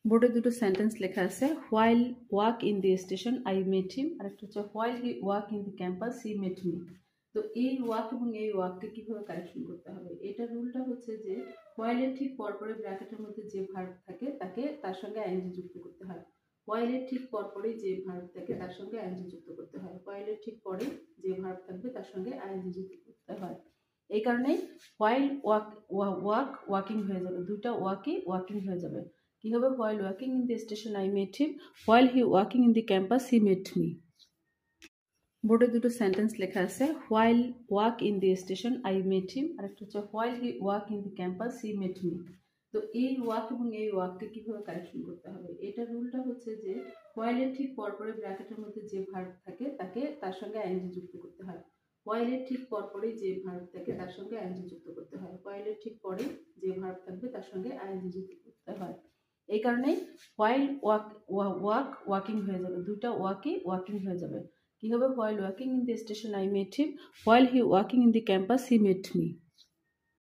বোর্ডে দুটো সেন্টেন্স লেখা আছে, while walk in the station I met him, আর একটা হচ্ছে while he walk in the campus he met me. তো এই ওয়াক এবং এই ওয়াককে কিভাবে কারেকশন করতে হবে, এটা রুলটা হচ্ছে যে হোয়াইলের ঠিক পরপরে ব্র্যাকেটের মধ্যে যে ভার্ব থাকে তাকে তার সঙ্গে আইএনজি যুক্ত করতে হয়। হোয়াইলের ঠিক পরপরে যে ভার্ব থাকে তার সঙ্গে আইএনজি যুক্ত করতে হয়। হোয়াইলের ঠিক পরে যে ভার্ব থাকবে তার সঙ্গে আইএনজি যুক্ত করতে হয়। এই কারণেই হোয়াইল ওয়াকিং হয়ে যাবে, দুইটা ওয়াকিং হয়ে যাবে। কি হবে, while walking in the station I met him, while he walking in the campus he met me. বোর্ডে দুটো সেন্টেন্স লেখা আছে, while walk in the station I met him, আর একটা হচ্ছে while he walk in the campus he met me. তো এই walk এবং এই ওয়াককে কিভাবে কারেকশন করতে হবে, এটা রুলটা হচ্ছে যে হোয়াইলের ঠিক পরপরে ব্র্যাকেটের মধ্যে যে ভার্ব থাকে তাকে তার সঙ্গে আইএনজি যুক্ত করতে হয়। হোয়াইলের ঠিক পরপরে যে ভার্ব থাকে তার সঙ্গে আইএনজি যুক্ত করতে হয়। হোয়াইলের ঠিক পরে যে ভার্ব থাকবে তার সঙ্গে আইএনজি যুক্ত করতে হয়। এই কারণেই হোয়াইল ওয়াকিং হয়ে যাবে, দুইটা ওয়াকিং হয়ে যাবে। কি হবে, while walking in the station I met him, while he walking in the campus he met me.